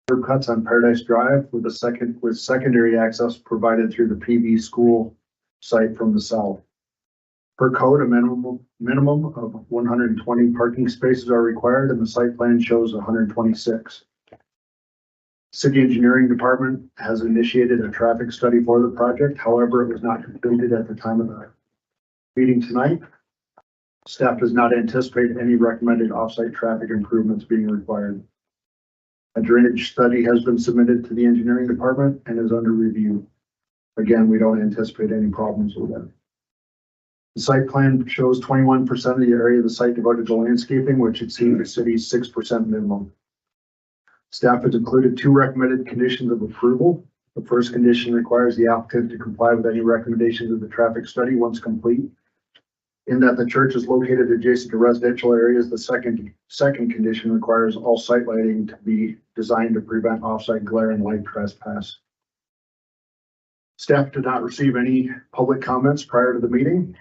Curb cuts on Paradise Drive with secondary access provided through the PV school site from the south. Per code, a minimum of 120 parking spaces are required, and the site plan shows 126. City Engineering Department has initiated a traffic study for the project. However, it was not completed at the time of the meeting tonight. Staff does not anticipate any recommended offsite traffic improvements being required. A drainage study has been submitted to the engineering department and is under review. Again, we don't anticipate any problems with that. The site plan shows 21% of the area of the site devoted to landscaping, which exceeds the city's 6% minimum. Staff has included 2 recommended conditions of approval. The first condition requires the applicant to comply with any recommendations of the traffic study once complete. In that the church is located adjacent to residential areas, the second condition requires all site lighting to be designed to prevent offsite glare and light trespass. Staff did not receive any public comments prior to the meeting.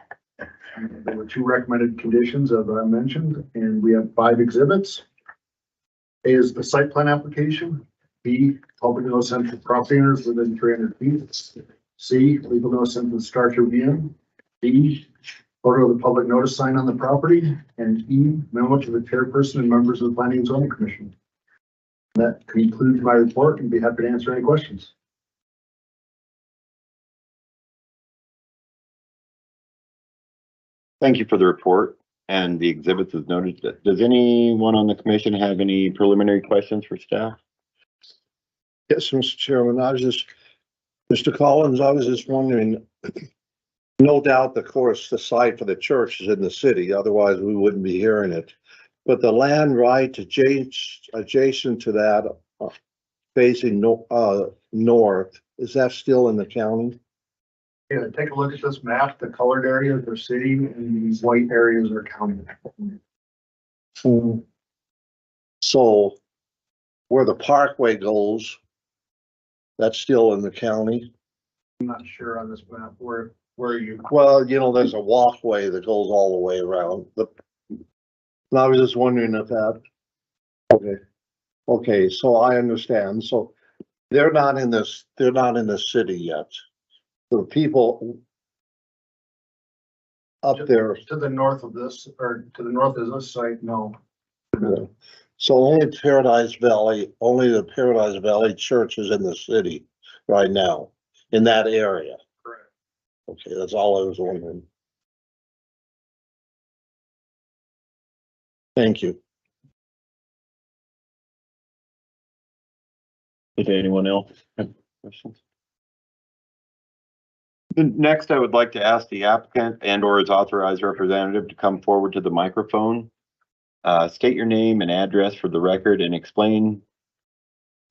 There were 2 recommended conditions, as I mentioned, and we have 5 exhibits. A is the site plan application. B, public notice sent to property owners within 300 feet. C, legal notice sent to the Star Tribune. D, photo of the public notice sign on the property. And E, memo to the chairperson and members of the Planning and Zoning Commission. That concludes my report, and be happy to answer any questions. Thank you for the report and the exhibits as noted. Does anyone on the commission have any preliminary questions for staff? Yes, Mr. Chairman, Mr. Collins, I was just wondering, no doubt, of course, the site for the church is in the city, otherwise we wouldn't be hearing it. But the land right adjacent to that, facing north, is that still in the county? Yeah, take a look at this map. The colored areas are city and these white areas are county. So where the parkway goes, that's still in the county? I'm not sure on this map where you. Well, you know, there's a walkway that goes all the way around. I was just wondering if that, okay, so I understand. So they're not in the city yet. The people up there. To the north of this, or to the north of this site, no. So only the Paradise Valley Church is in the city right now, in that area. Correct. Okay, that's all I was wondering. Thank you. Did anyone else have questions? Next, I would like to ask the applicant and or his authorized representative to come forward to the microphone. State your name and address for the record and explain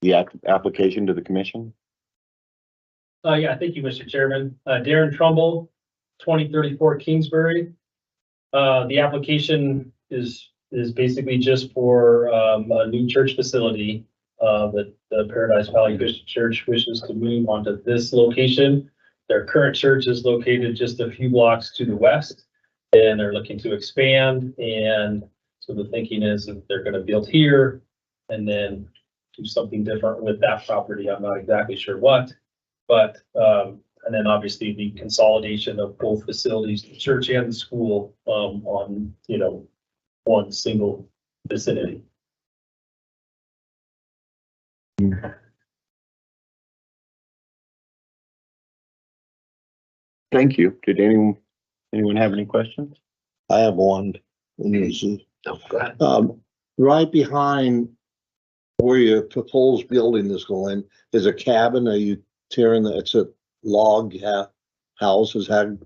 the application to the commission. Yeah, thank you, Mr. Chairman. Darren Trumbull, 2034 Kingsbury. The application is basically just for a new church facility that the Paradise Valley Christian Church wishes to move onto this location. Their current church is located just a few blocks to the west, and they're looking to expand. And so the thinking is that they're going to build here and then do something different with that property. I'm not exactly sure what, but and then obviously the consolidation of both facilities, the church and the school, on, you know, one single vicinity. Thank you. Did anyone have any questions? I have one. Oh, go ahead. Right behind where your proposed building is going is a cabin. Are you tearing that? It's a log house. Is that going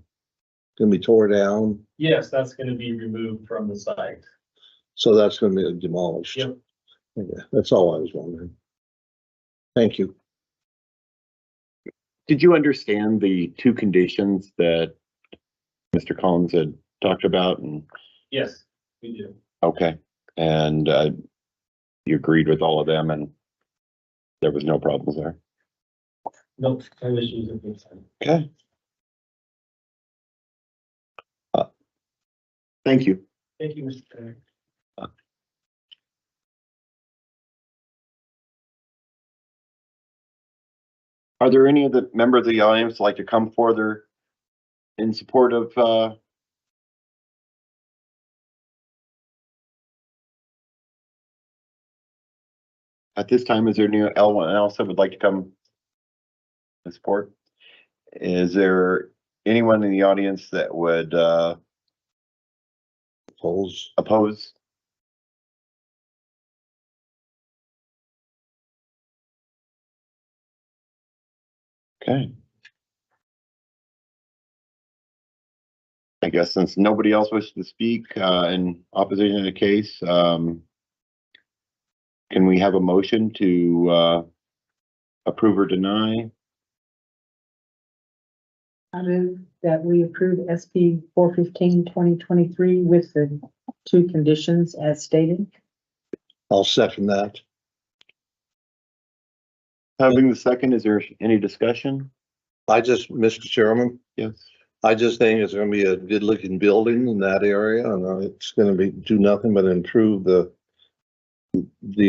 to be tore down? Yes, that's going to be removed from the site. So that's going to be demolished. Yep. Okay, that's all I was wondering. Thank you. Did you understand the 2 conditions that Mr. Collins had talked about? And Yes, we do. okay, and you agreed with all of them, and there was no problems there. Nope, no issues at this time. Okay. Thank you. Thank you, Mr. Chairman. Are there any of the members of the audience like to come further in support of, at this time, is there anyone else that would like to come in support? Is there anyone in the audience that would, Polls. oppose? Okay. I guess since nobody else wishes to speak, in opposition to the case, can we have a motion to, approve or deny? I move that we approve SP 415/2023 with the 2 conditions as stated. I'll second that. Having the second, is there any discussion? Mr. Chairman, Yes. I just think it's gonna be a good looking building in that area and it's gonna do nothing but improve the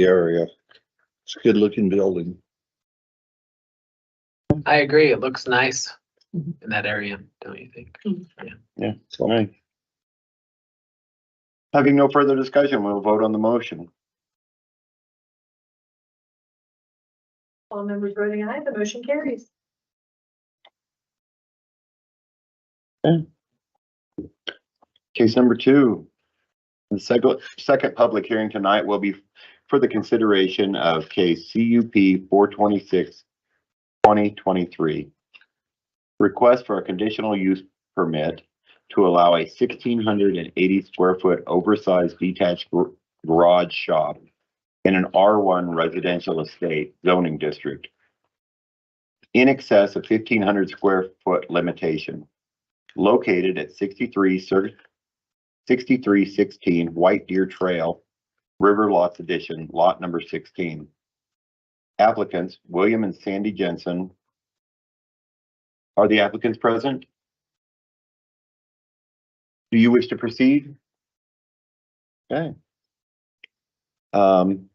area. It's a good looking building. I agree. It looks nice in that area, don't you think? Yeah, all right. Having no further discussion, we'll vote on the motion. All members voting aye, the motion carries. Case number 2. The second public hearing tonight will be for the consideration of case CUP 426/2023. Request for a conditional use permit to allow a 1,680 square foot oversized detached garage shop in an R1 residential estate zoning district in excess of 1,500 square foot limitation, located at 6316 White Deer Trail, River Lots Edition, lot number 16. Applicants, William and Sandy Jensen. Are the applicants present? Do you wish to proceed? Okay.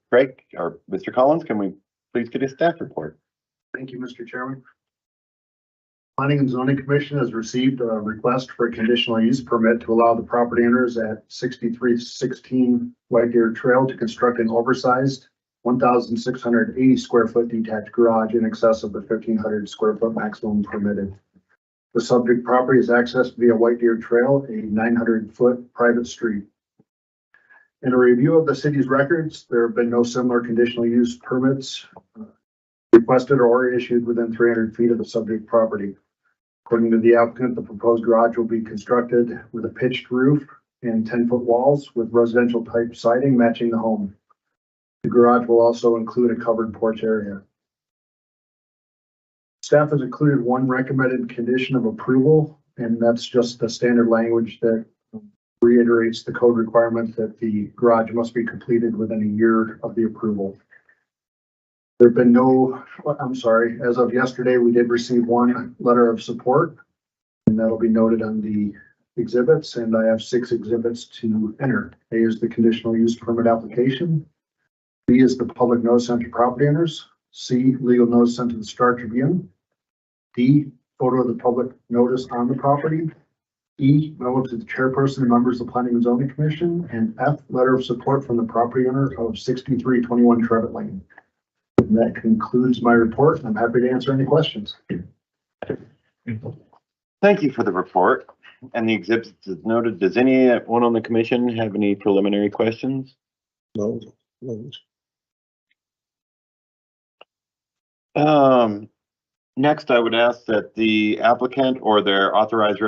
Craig or Mr. Collins, can we please get a staff report? Thank you, Mr. Chairman. Planning and Zoning Commission has received a request for a conditional use permit to allow the property owners at 6316 White Deer Trail to construct an oversized 1,680 square foot detached garage in excess of the 1,500 square foot maximum permitted. The subject property is accessed via White Deer Trail, a 900-foot private street. In a review of the city's records, there have been no similar conditional use permits requested or issued within 300 feet of the subject property. According to the applicant, the proposed garage will be constructed with a pitched roof and 10-foot walls with residential type siding matching the home. The garage will also include a covered porch area. Staff has included one recommended condition of approval, and that's just the standard language that reiterates the code requirement that the garage must be completed within a year of the approval. There have been as of yesterday, we did receive one letter of support, and that'll be noted on the exhibits, and I have 6 exhibits to enter. A is the conditional use permit application. B is the public notice sent to property owners. C, legal notice sent to the Star Tribune. D, photo of the public notice on the property. E, memo to the chairperson and members of the Planning and Zoning Commission. And F, letter of support from the property owner of 6321 Trevitt Lane. And that concludes my report. I'm happy to answer any questions. Thank you for the report and the exhibits as noted. Does anyone on the commission have any preliminary questions? No. Next, I would ask that the applicant or their authorized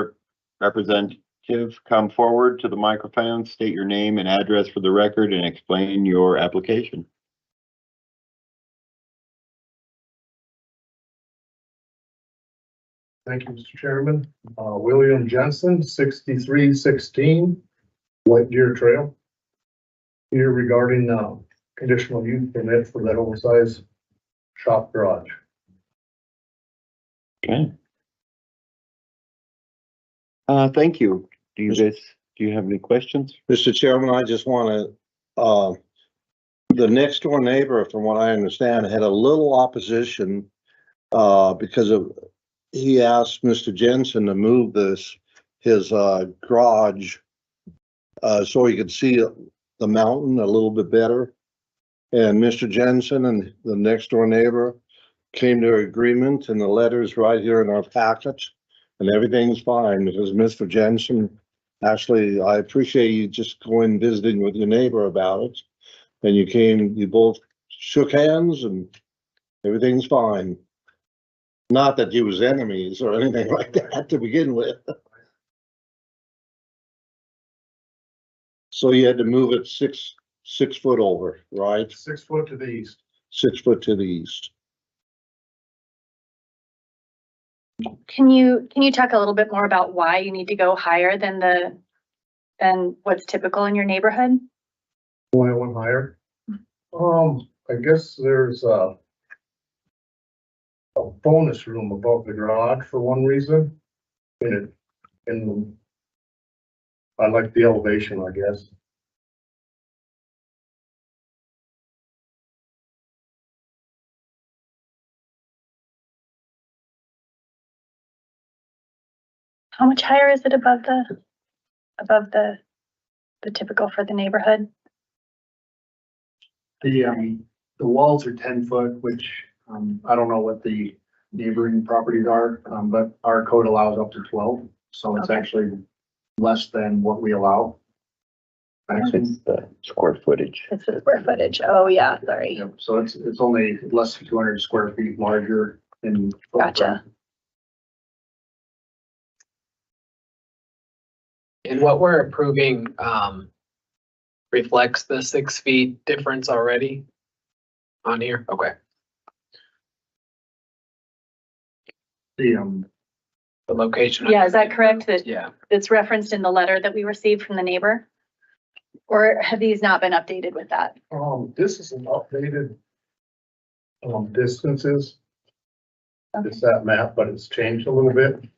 representative come forward to the microphone, state your name and address for the record, and explain your application. Thank you, Mr. Chairman. William Jensen, 6316 White Deer Trail. Here regarding conditional use permit for that oversized shop garage. Okay. Thank you. Do you have any questions? Mr. Chairman, I just want to, the next door neighbor, from what I understand, had a little opposition because of, he asked Mr. Jensen to move his garage, so he could see the mountain a little bit better. And Mr. Jensen and the next door neighbor came to agreement, and the letter's right here in our packet, and everything's fine, because Mr. Jensen, actually, I appreciate you just going visiting with your neighbor about it. And you both shook hands and everything's fine. Not that you was enemies or anything like that to begin with. So you had to move it 6 foot over, right? 6 foot to the east. 6 foot to the east. Can you talk a little bit more about why you need to go higher than what's typical in your neighborhood? Why I went higher? I guess there's a bonus room above the garage for one reason. And I like the elevation, I guess. How much higher is it above the typical for the neighborhood? The walls are 10 foot, which, I don't know what the neighboring properties are, but our code allows up to 12. So it's Okay. actually less than what we allow. It's the square footage. It's the square footage. Oh, yeah, sorry. Yep, so it's only less than 200 square feet larger in. Gotcha. And what we're approving, reflects the 6 feet difference already on here? Okay. The, The location. Yeah, is that correct? That Yeah. it's referenced in the letter that we received from the neighbor? Or have these not been updated with that? This is an updated distances. Okay. It's that map, but it's changed a little bit.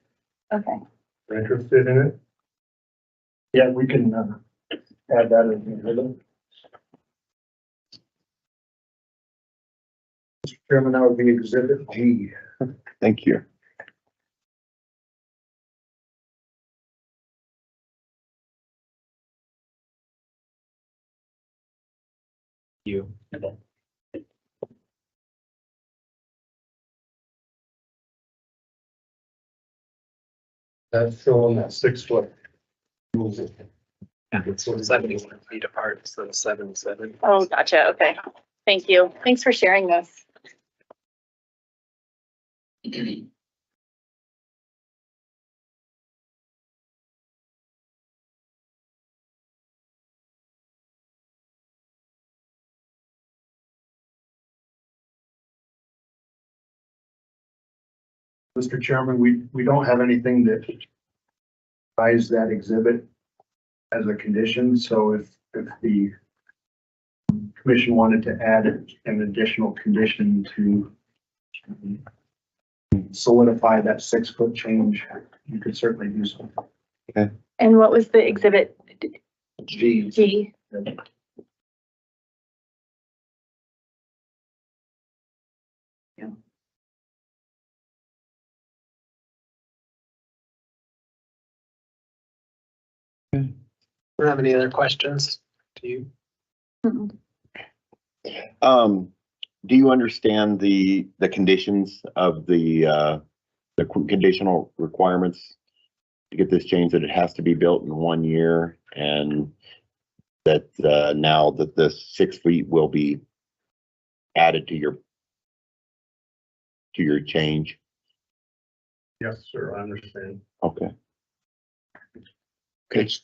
Okay. If you're interested in it. yeah, we can add that in. Mr. Chairman, that would be exhibit G. Thank you. You. That's showing that 6 foot. Yeah, it's 71 feet apart instead of 77. Oh, gotcha. Okay. Thank you. Thanks for sharing this. Mr. Chairman, we don't have anything that ties that exhibit as a condition, so if the commission wanted to add an additional condition to solidify that 6 foot change, you could certainly do so. And what was the exhibit G. G? Do you have any other questions? Do you? Mm-mm. Do you understand the conditions of the conditional requirements to get this changed, that it has to be built in 1 year, and that now that the 6 feet will be added to your change? Yes, sir, I understand. Okay. It's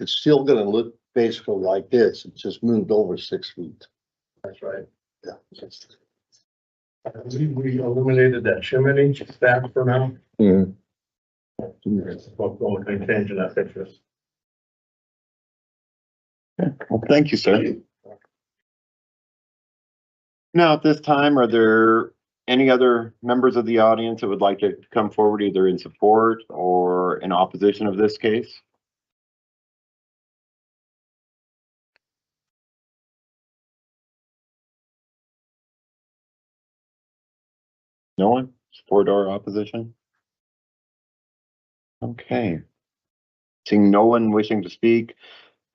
still gonna look basically like this. It's just moved over 6 feet. That's right. Yeah. We eliminated that chimney stack for now. Mhm. It's what going to change in that picture. Well, thank you, sir. Now, at this time, are there any other members of the audience that would like to come forward either in support or in opposition of this case? No one? Support or opposition? Okay. Seeing no one wishing to speak,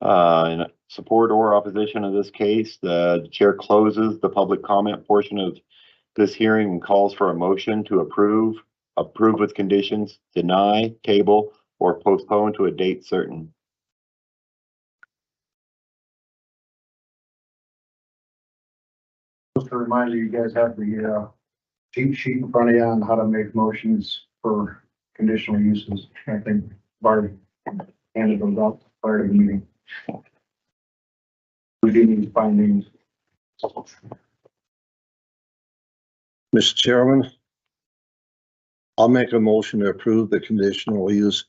in support or opposition of this case, the chair closes the public comment portion of this hearing and calls for a motion to approve with conditions, deny, table, or postpone to a date certain. Just a reminder, you guys have the, cheat sheet in front of you on how to make motions for conditional uses. I think Barb handed those out prior to the meeting. We do need findings. Mr. Chairman, I'll make a motion to approve the conditional use.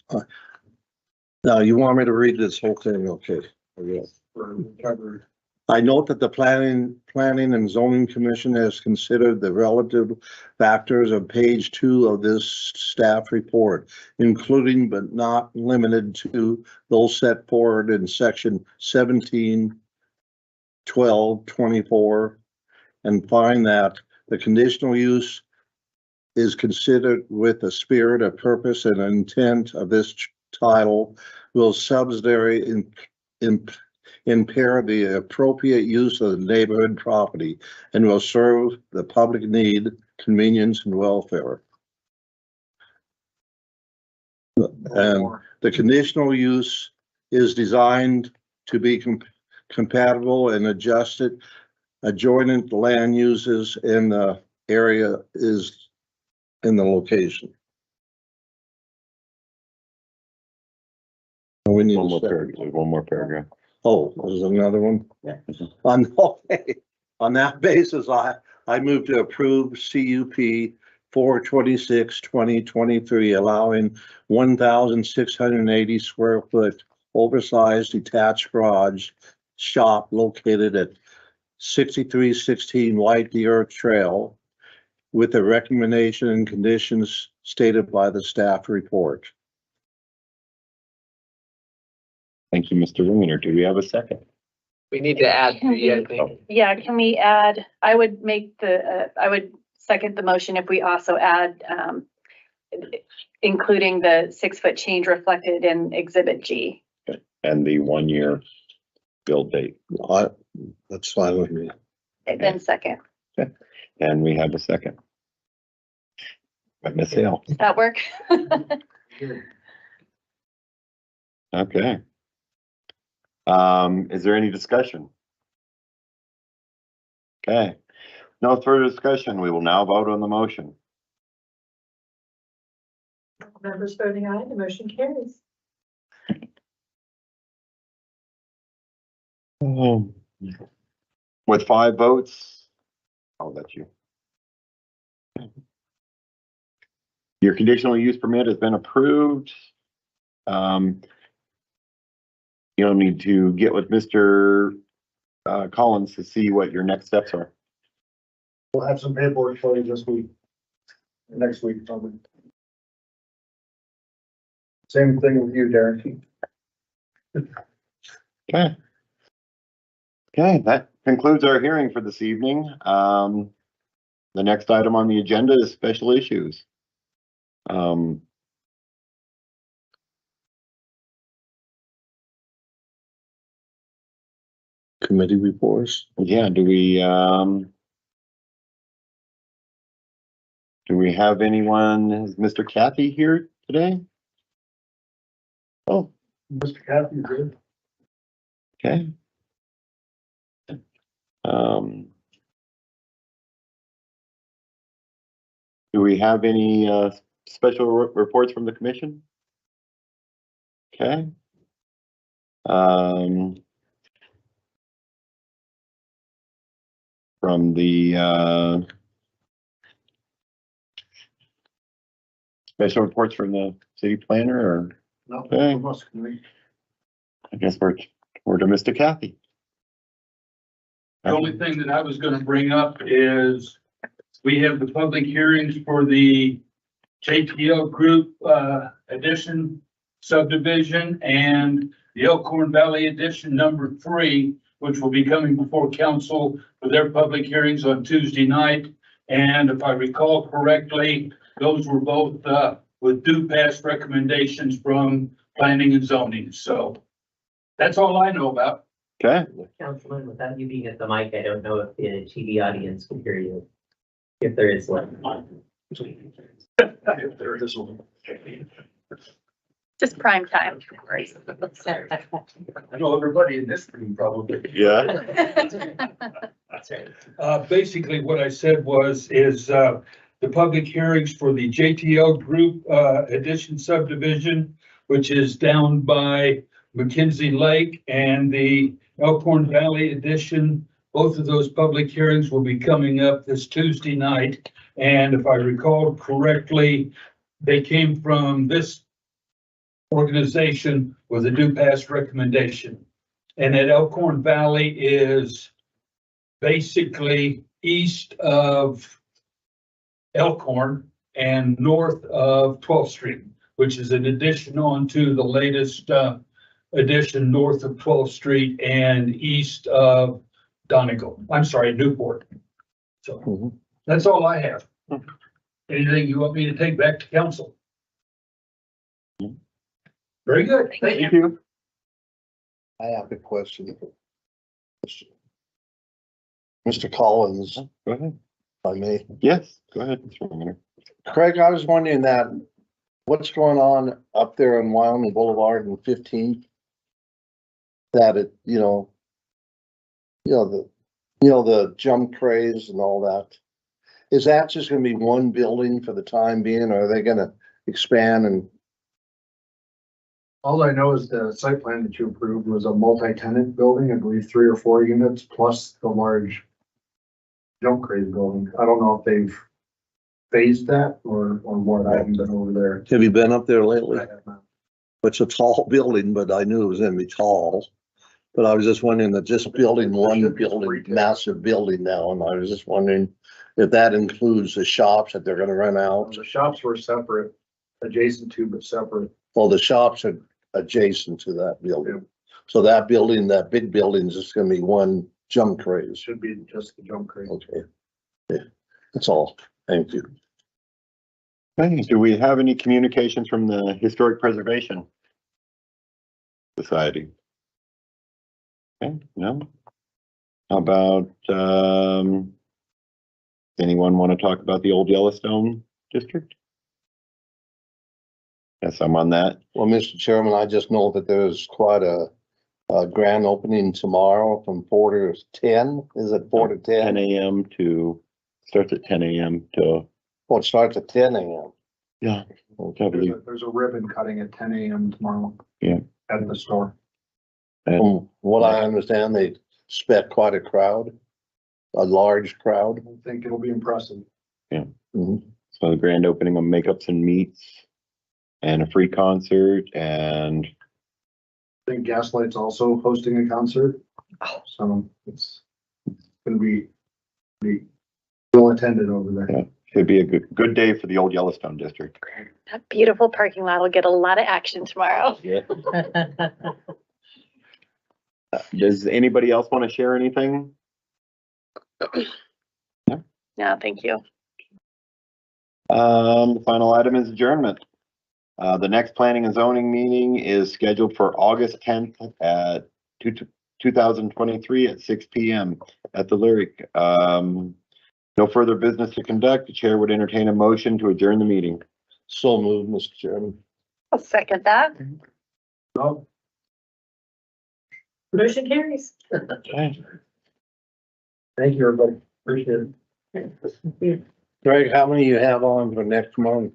Now, you want me to read this whole thing? Okay. For whichever. I note that the Planning and Zoning Commission has considered the relative factors of page 2 of this staff report, including but not limited to those set forward in section 17, 12, 24, and find that the conditional use is considered with the spirit, of purpose, and intent of this title will subsidiary impair the appropriate use of the neighborhood property and will serve the public need, convenience, and welfare. And the conditional use is designed to be compatible and adjusted adjoining land uses in the area is in the location. We need One a more second. paragraph. There's one more paragraph. Oh, there's another one? Yeah. On that basis, I move to approve CUP 426/2023, allowing 1,680 square foot oversized detached garage shop located at 6316 White Deer Trail with the recommendation and conditions stated by the staff report. Thank you, Mr. Winger. Do we have a second? We need to add the, I think. Yeah, can we add, I would second the motion if we also add, including the 6-foot change reflected in Exhibit G. And the 1 year build date. That's fine with me. Then second. And we have a second. By Ms. Hale. Does that work? Okay. Is there any discussion? Okay. No further discussion. We will now vote on the motion. Members voting aye, the motion carries. With 5 votes, I'll let you. Your conditional use permit has been approved. You'll need to get with Mr. Collins to see what your next steps are. We'll have some paperwork for you this week. Next week, probably. Same thing with you, Darren. Okay. Okay, that concludes our hearing for this evening. The next item on the agenda is special issues. Committee reports. Yeah, do we have anyone? Is Mr. Kathy here today? Oh, Mr. Kathy, good. okay. Do we have any special reports from the commission? Okay. From the special reports from the city planner, or No, Okay. must be. I guess we're to Mr. Kathy. The only thing that I was gonna bring up is we have the public hearings for the JTL Group, addition subdivision and the Elkhorn Valley Edition number 3, which will be coming before council for their public hearings on Tuesday night. And if I recall correctly, those were both, with due pass recommendations from planning and zoning. So that's all I know about. Okay, Councilman, without you being at the mic, I don't know if the TV audience can hear you. If there is one. If there is one. Just prime time. I know everybody in this room probably. yeah. That's right. Basically what I said is the public hearings for the JTL Group, addition subdivision, which is down by McKinsey Lake, and the Elkhorn Valley addition. Both of those public hearings will be coming up this Tuesday night. And if I recall correctly, they came from this organization with a due pass recommendation. And that Elkhorn Valley is basically east of Elkhorn and north of 12th Street, which is an addition onto the latest addition north of 12th Street and east of Donegal. I'm sorry, Newport. So that's all I have. Anything you want me to take back to council? Very good. Thank you. Thank you. I have a question. Mr. Collins, Go ahead. if I may. Yes, go ahead. Mr. Minor. Craig, I was wondering that, what's going on up there on Wyoming Boulevard and 15th? That it, the jump craze and all that. Is that just gonna be one building for the time being, or are they gonna expand? And All I know is the site plan that you approved was a multi-tenant building, I believe 3 or 4 units, plus the large jump craze building. I don't know if they've phased that or what. I haven't been over there. have you been up there lately? I have not. It's a tall building, but I knew it was gonna be tall. But I was just wondering that just building one building, massive building now, and I was just wondering if that includes the shops that they're gonna rent out. The shops were separate, adjacent to, but separate. Well, the shops are adjacent to that building. So that building, that big building is just gonna be one jump craze. Should be just the jump craze. Okay. Yeah, that's all. Thank you. Okay, do we have any communications from the Historic Preservation Society? Okay, no? How about, anyone want to talk about the old Yellowstone district? Yes, I'm on that. Well, Mr. Chairman, I just know that there's quite a grand opening tomorrow from 4 to 10. Is it 4 to 10 10? a.m. to, starts at 10 a.m. to, Well, it starts at 10 a.m. yeah. I believe. There's a ribbon cutting at 10 a.m. tomorrow. Yeah. At the store. From what I understand, they expect quite a crowd, a large crowd. I think it'll be impressive. Mhm. So the grand opening of Makeups and Meats and a free concert and I think Gaslight's also hosting a concert. So it's gonna be well attended over there. Yeah. Should be a good day for the old Yellowstone district. That beautiful parking lot will get a lot of action tomorrow. Yeah. Does anybody else want to share anything? No, thank you. The final item is adjournment. The next planning and zoning meeting is scheduled for August 10th at 2023 at 6 p.m. at the Lyric. No further business to conduct. The chair would entertain a motion to adjourn the meeting. So moved, Mr. Chairman. I'll second that. Oh, Motion carries. Okay. thank you, everybody. Appreciate it. Greg, how many you have on for next month?